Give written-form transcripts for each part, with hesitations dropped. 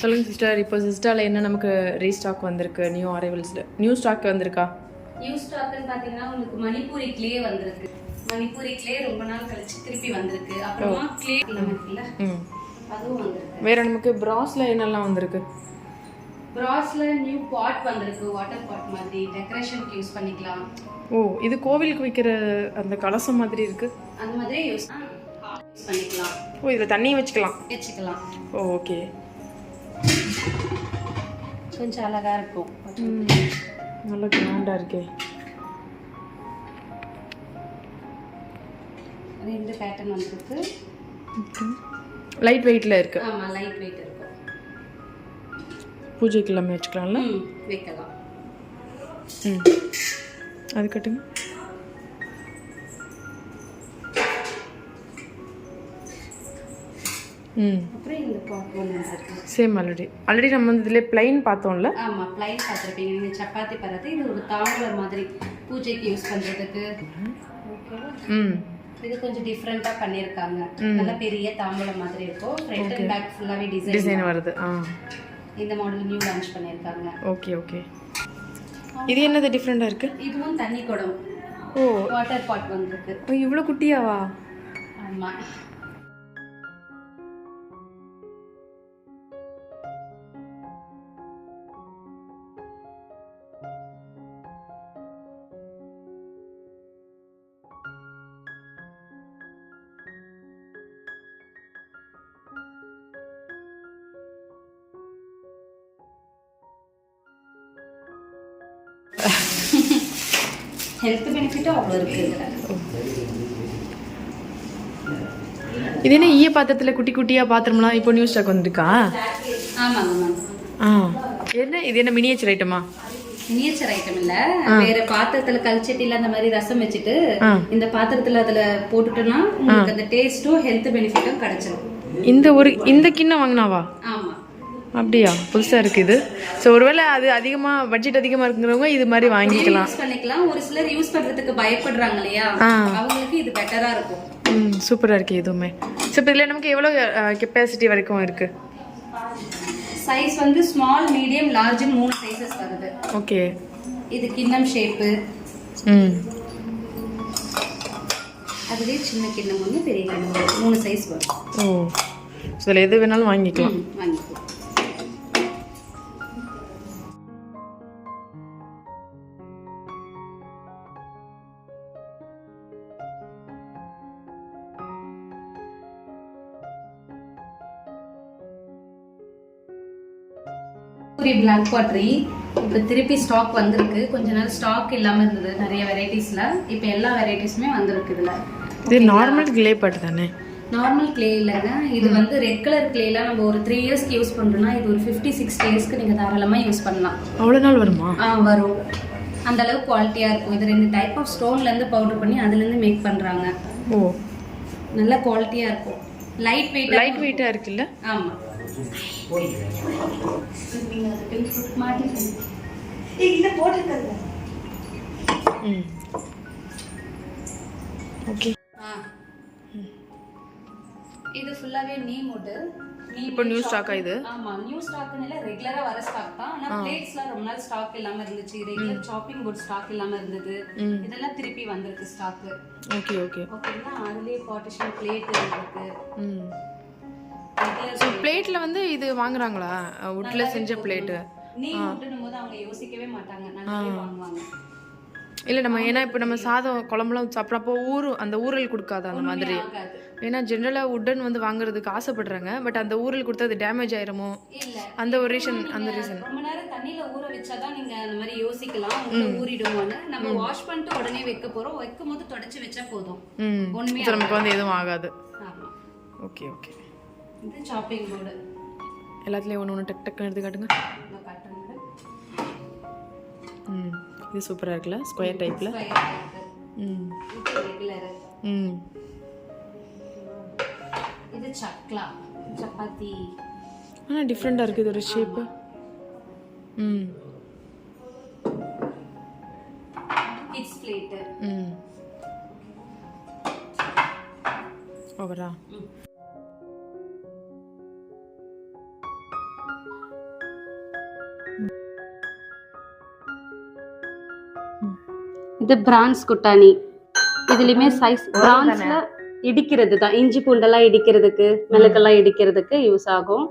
சொல்லுங்க சிஸ்டர். இப்போ சிஸ்டால என்ன நமக்கு ரீஸ்டாக் வந்திருக்கு? நியூ அரைவல்ஸ்ல நியூ ஸ்டாக் வந்திருக்கா? நியூ ஸ்டாக்னு பாத்தீங்கன்னா உங்களுக்கு மணிப்பூரி க்ளே வந்திருக்கு. மணிப்பூரி க்ளே ரொம்ப நாள் கழிச்சு திருப்பி வந்திருக்கு. அப்புறமா க்ளே இருக்குல்ல, அதுவும் வந்திருக்கு. வேற நமக்கு பிராஸ்ல என்னெல்லாம் வந்திருக்கு? பிராஸ்ல நியூ பாட் வந்திருக்கு. வாட்டர் பாட் மாதிரி டெக்கரேஷனுக்கு யூஸ் பண்ணிக்கலாம். ஓ, இது கோவிலுக்கு வைக்கிற அந்த கலசம் மாதிரி இருக்கு. அந்த மாதிரி யூஸ் பண்ணிக்கலாம். ஓ, இதுல தண்ணி வச்சுக்கலாம். ஓ, ஓகே. கொஞ்சம் அழகா இருக்கும். நல்ல கிராண்டா இருக்கே. ரெண்டு பேட்டர்ன் வந்திருக்கு. லைட் வெயிட்ல இருக்கு. ஆமா, லைட் வெயிட் இருக்கு. பூஜைக்கு எல்லாமே வச்சுக்கலாம்ல? வைக்கலாம். அது கட்டுங்க. அப்புறம் இந்த பாட் ஒன்று இருக்கு. சேம் ஆல்ரெடி நம்ம வந்து இதுல ப்ளைன் பார்த்தோம்ல? ஆமா, ப்ளைன் பார்த்துருப்பீங்க நீங்க. சப்பாத்தி பரத்து இது ஒரு தாம்பூலம் மாதிரி பூஜைக்கு யூஸ் பண்றதுக்கு. இது கொஞ்சம் டிஃபரெண்டா பண்ணிருக்காங்க. நல்ல பெரிய தாம்பூலம் மாதிரி இருக்கும். ஃப்ரண்ட் அண்ட் பேக் ஃபுல்லாவே டிசைன் வருது. இந்த மாடல் நியூ லான்ச் பண்ணிருக்காங்க. Okay okay. இது என்னது டிஃபரெண்டா இருக்கு? இதுவும் தண்ணி குடம். ஓ, வாட்டர் பாட் வந்திருக்கு. ஓ, இவ்ளோ குட்டியாவா? ஆமா. ஹெல்த் பெனிஃபிட்டும் அவ்வளோ இருக்கு. இது என்ன ஈய பாத்திரத்துல குட்டி குட்டியா பாத்திரம்லாம் இப்போ நியூ ஸ்டாக் வந்திருக்கா? ஆமாங்க மேம். என்ன இது? என்ன மினியேச்சர் ஐட்டமா? மினியேச்சர் ஐட்டம் இல்ல, வேற பாத்திரத்துல கல்ச்சட்டில அந்த மாதிரி ரசம் வச்சுட்டு இந்த பாத்திரத்துல அதுல போட்டுட்டோம்னா உங்களுக்கு அந்த டேஸ்டும் ஹெல்த் பெனிஃபிட்டும் கிடைச்சிடும். இந்த கிண்ணம் வாங்கினாவா? ஆமா. அப்படியா? புதுசா இருக்கு இது. ஸோ ஒருவேளை அது அதிகமா பட்ஜெட் அதிகமா இருக்குறவங்க இது மாதிரி வாங்கிக்கலாம். யூஸ் பண்ணிக்கலாம். ஒரு சிலர் யூஸ் பண்றதுக்கு பயப்படுறாங்க இல்லையா, அவங்களுக்கு இது பெட்டரா இருக்கும். சூப்பரா இருக்கு இதுவுமே. ஸோ இப்போ இதில் நமக்கு எவ்வளோ கெப்பாசிட்டி வரைக்கும் இருக்கு? சைஸ் வந்து ஸ்மால், மீடியம், லார்ஜ் 3 சைஸஸ் வருது. ஓகே. இது கிண்ணம் ஷேப்பு. அதுவே சின்ன கிண்ணம் ஒன்று, பெரிய கிண்ணம் 3 சைஸ் வரும். ஓ, இதில் எது வேணாலும் வாங்கிக்கலாம். வாங்கிக்கலாம். பிளாக் பாட்ரி இப்போ திருப்பி ஸ்டாக் வந்திருக்கு. கொஞ்ச நாள் ஸ்டாக் இல்லாம இருந்தது நிறைய வெரைட்டிஸ்ல. இப்போ எல்லா வெரைட்டிஸுமே வந்திருக்கு. இதுல இது நார்மல் கிளே பாட் தானே? நார்மல் கிளே இல்லைங்க, இது வந்து ரெட் கலர் கிளேல நம்ம ஒரு 3 இயர்ஸ்க்கு யூஸ் பண்றோம்னா இது ஒரு 50-60 இயர்ஸ்க்கு நீங்க தாராளமா யூஸ் பண்ணலாம். அவ்வளவு நாள் வருமா? வரும். அந்த அளவு குவாலிட்டியா இருக்கும். இது 2 டைப் ஆஃப் ஸ்டோன்ல இருந்து பவுடர் பண்ணி அதுல இருந்து மேக் பண்றாங்க. ஓ, நல்ல குவாலிட்டியா இருக்கும். லைட் வெயிட்டா இருக்குல்ல? ஆமா. இது ஃபுல்லாவே நீம் வுட். இப்போ நியூ ஸ்டாக்கா இது? ஆமா, நியூ ஸ்டாக்னால ரெகுலரா வர ஸ்டாக் தான். ஆனா பிளேட்ஸ்லாம் ரொம்ப நாள் ஸ்டாக் இல்லாம இருந்துச்சு. ரெகுலர் சாப்பிங் போர்ட் ஸ்டாக் இல்லாம இருந்தது. இதெல்லாம் திருப்பி வந்திருக்கு ஸ்டாக். Okay okay. ஓகேங்களா? அதுலயே பார்ட்டிஷன் பிளேட் இருக்கு. சோ பிளேட்ல வந்து இது வாங்குறாங்களா? வுட்ல செஞ்ச பிளேட். நீம் வுட்னும் போது அவங்க யோசிக்கவே மாட்டாங்க, நல்லாவே வாங்குவாங்க. இல்ல நம்ம ஏன்னா இப்போ நம்ம சாதம் குழம்புலாம் சாப்பிட்றப்போ அந்த ஊரல் கொடுக்காது அந்த மாதிரி. ஏன்னா ஜென்ரலா வுட்டன் வந்து வாங்குறதுக்கு ஆசைப்படுறாங்க. பட் அந்த ஊரல் கொடுத்தா அது டேமேஜ் ஆயிருமோ அந்த ஒரு ரீசன். ரொம்ப நேரம் தண்ணியில ஊற வச்சாதான் நீங்க அந்த மாதிரி யோசிக்கலாம் உள்ள ஊறிடுமோன்னு. நம்ம வாஷ் பண்ணிட்டு உடனே வைக்க போறோம். வைக்கும் போது தொடச்சு வச்சா போதும். உண்மையா நமக்கு வந்து எதுவும் ஆகாது. ஆமா. Okay okay. இது சாப்பிங் போர்டு. எல்லாத்துலயும் ஒன்று டக் டக்குன்னு எடுத்து காட்டுங்க. இது சூப்பரா இருக்குல்ல? ஸ்கொயர் டைப்ல. இது ரெகுலர். இது சக்லா சப்பாத்தி. ஆனா டிஃபரெண்டா இருக்கு இதோட ஷேப். Kids plate. ஓவரா இது பிரான்ஸ் குட்டாணி. இதுலயுமே சைஸ் பிரான்ஸ்ல இடிக்கிறது தான், இஞ்சி பூண்டெல்லாம் இடிக்கிறதுக்கு, மிளகெல்லாம் இடிக்கிறதுக்கு யூஸ் ஆகும்.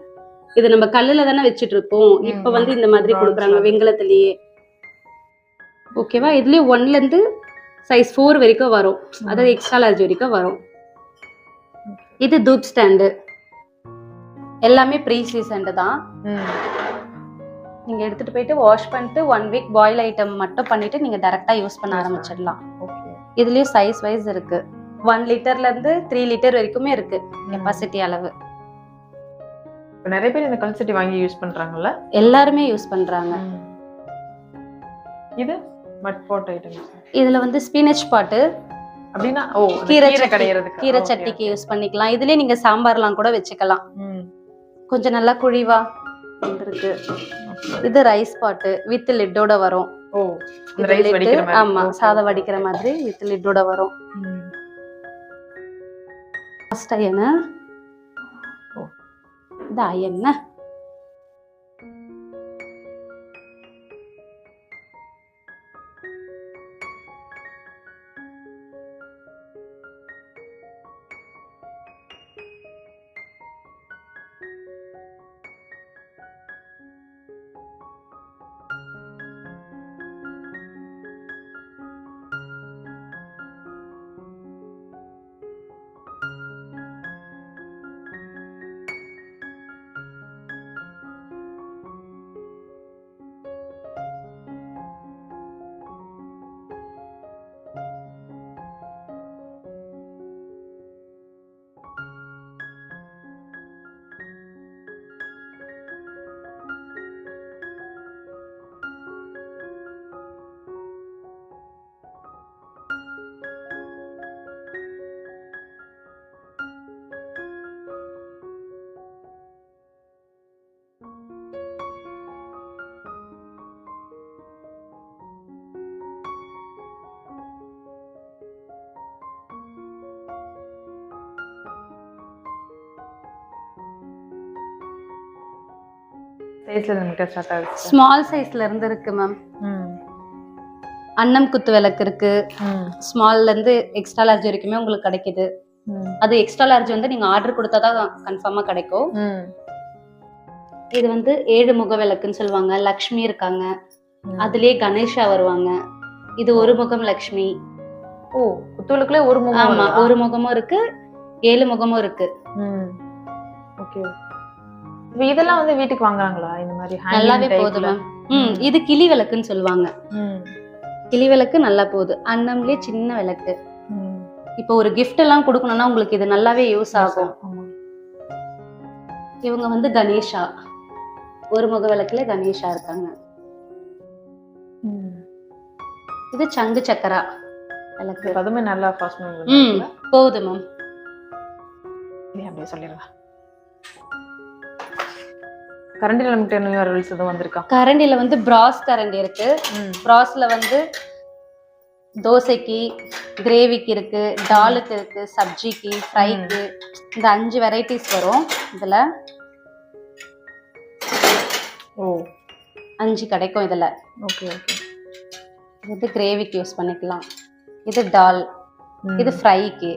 இது நம்ம கல்லுல தானே வச்சிட்டு இருப்போம், இப்ப வந்து இந்த மாதிரி கொடுக்குறாங்க வெங்கலத்திலேயே. ஓகேவா? இதுலயே 1ல இருந்து சைஸ் 4 வரைக்கும் வரும், அதாவது எக்ஸ்ட்ரா லார்ஜ் வரைக்கும் வரும். இது தூப் ஸ்டாண்டு, எல்லாமே ப்ரீ சீசன்டு தான். நீங்க எடுத்துட்டு போயிட்டு வாஷ் பண்ணிட்டு 1 வீக் பாயில் ஐட்டம் மட்டும் பண்ணிட்டு நீங்க டைரக்டா யூஸ் பண்ண ஆரம்பிச்சிடலாம். இதுலயும் சைஸ் வைஸ் இருக்கு, 1 லிட்டர்ல இருந்து 3 லிட்டர் வரைக்குமே இருக்கு கெபாசிட்டி அளவு. நிறைய பேர் இந்த கல் சட்டி வாங்கி யூஸ் பண்றாங்கல்ல, எல்லாருமே யூஸ் பண்றாங்க. இது மட் பாட் ஐட்டம். இதுல வந்து ஸ்பினச் பாட்டு அப்படினா கீரை கடையிறதுக்கு, கீரை சட்டிக்கு யூஸ் பண்ணிக்கலாம். இதுலயே நீங்க சாம்பார்லாம் கூட வச்சுக்கலாம். கொஞ்சம் நல்லா குழிவா இருக்கு. இது ரைஸ் பாட்டு வித் லிட்டோட வரும். ரைஸ் வடிக்கிற மாதிரி. ஆமா, சாதம் வடிக்கிற மாதிரி வித் லிட்டோட வரும். ஃபர்ஸ்ட் அயன இது அயன. சைஸ்ல நமக்கு ஸ்டார்ட் ஆகுது. ஸ்மால் சைஸ்ல இருந்து இருக்கு மேம். அன்னம் குத்து விளக்கு இருக்கு, ஸ்மால்ல இருந்து எக்ஸ்ட்ரா லார்ஜ் வரைக்குமே உங்களுக்கு கிடைக்குது. அது எக்ஸ்ட்ரா லார்ஜ் வந்து நீங்க ஆர்டர் கொடுத்தாதான் கன்ஃபார்மா கிடைக்கும். இது வந்து 7 முக விளக்குன்னு சொல்லுவாங்க. லக்ஷ்மி இருக்காங்க, அதுலயே கணேஷா வருவாங்க. இது ஒரு முகம் லக்ஷ்மி. குத்துவிளக்குல ஒரு முகம். ஆமா, ஒரு முகமும் இருக்கு, 7 முகமும் இருக்கு. ஓகே. இதெல்லாம் வந்து வீட்டுக்கு வாங்குறாங்களா இந்த மாதிரி? நல்லாவே போகுது மேம். இது கிளி விளக்குன்னு சொல்லுவாங்க. கிளி விளக்கு நல்லா போகுது. அன்னம்லயே சின்ன விளக்கு. இப்போ ஒரு கிஃப்ட் எல்லாம் கொடுக்கணும்னா உங்களுக்கு இது நல்லாவே யூஸ் ஆகும். இவங்க வந்து கணேஷா, ஒரு முக விளக்குல கணேஷா இருக்காங்க. இது சங்கு சக்கரா விளக்கு. அதுமே நல்லா ஃபாஸ்ட் போகுது மேம். அப்படியே சொல்லிடுங்க. கரண்டில நமக்கு என்ன ரூல்ஸ் எதுவும் வந்திருக்கா? கரண்டில வந்து பிராஸ் கரண்டி இருக்கு. பிராஸ்ல வந்து தோசைக்கு, கிரேவிக்கு இருக்கு, டாலுக்கு இருக்கு, சப்ஜிக்கு, ஃப்ரைக்கு, இந்த 5 வெரைட்டிஸ் வரும் இதுல. 5 கிடைக்கும் இதுல. Okay okay. இது கிரேவிக்கு யூஸ் பண்ணிக்கலாம். இது டால், இது ஃப்ரைக்கு.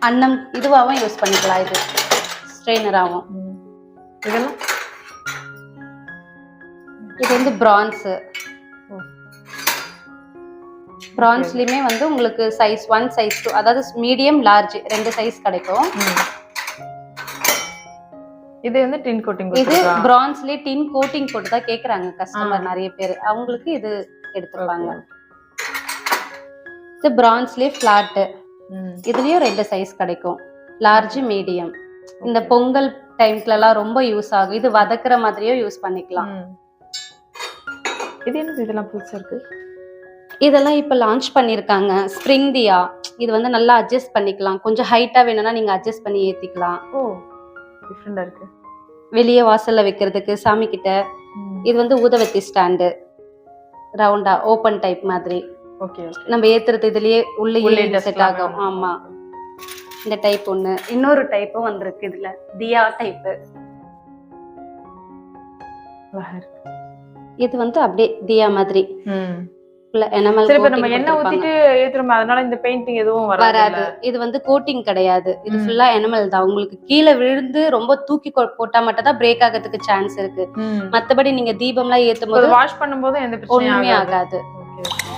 அன்னம் இதுவாகவும் யூஸ் பண்ணிக்கலாம். இது ஸ்ட்ரெயினராகவும். இதெல்லாம் இது வந்து பிரான்ஸ். பிரான்ஸ்லயுமே வந்து உங்களுக்கு சைஸ் 1, சைஸ் 2, அதாவது மீடியம், லார்ஜ் 2 சைஸ் கிடைக்கும். இது வந்து டின் கோட்டிங். இது பிரான்ஸ்லயே டின் கோட்டிங் போட்டு தான் கேக்குறாங்க கஸ்டமர் நிறைய பேர். அவங்களுக்கு இது எடுத்துப்பாங்க. இது பிரான்ஸ்லயே ஃபிளாட். இதுலயும் 2 சைஸ் கிடைக்கும், லார்ஜ், மீடியம். இந்த பொங்கல் டைம்க்குலாம் ரொம்ப யூஸ் ஆகும். இது வதக்குற மாதிரியே யூஸ் பண்ணிக்கலாம். இது என்ன இதெல்லாம் புதுசா இருக்கு? இதெல்லாம் இப்ப லான்ச் பண்ணிருக்காங்க. ஸ்ப்ரிங் தியா. இது வந்து நல்லா அட்ஜஸ்ட் பண்ணிக்கலாம். கொஞ்சம் ஹைட்டா வேணும்னா நீங்க அட்ஜஸ்ட் பண்ணி ஏத்திக்கலாம். டிஃபரெண்டா இருக்கு. வெளியே வாசல்ல வைக்கிறதுக்கு, சாமி கிட்ட. இது வந்து ஊதவத்தி ஸ்டாண்டு, ரவுண்டா ஓபன் டைப் மாதிரி. ஓகே. நம்ம ஏத்துறது இதுலயே உள்ளே செட் ஆகும். ஆமா, இந்த டைப் ஒண்ணு. இன்னொரு டைப்பும் வந்திருக்கு இதுல, தியா டைப். இது வந்து அப்படியே தியா மாதிரி. enamel சரி, இப்ப நம்ம coating எண்ணெய் கொடுத்திருப்பாங்க. ஊத்திட்டு ஏத்துறோம், அதனால இந்த பெயிண்டிங் எதுவும் வராது. இது வந்து கோட்டிங் கிடையாது, இது ஃபுல்லா enamel தான். உங்களுக்கு கீழே விழுந்து ரொம்ப தூக்கி போட்டா மட்டும் தான் பிரேக் ஆகிறதுக்கு சான்ஸ் இருக்கு. மத்தபடி நீங்க தீபம்லாம் ஏத்தும் போது வாஷ் பண்ணும்போது எந்த பிரச்சனையும் ஒண்ணுமே ஆகாது. ஆகாது. Okay.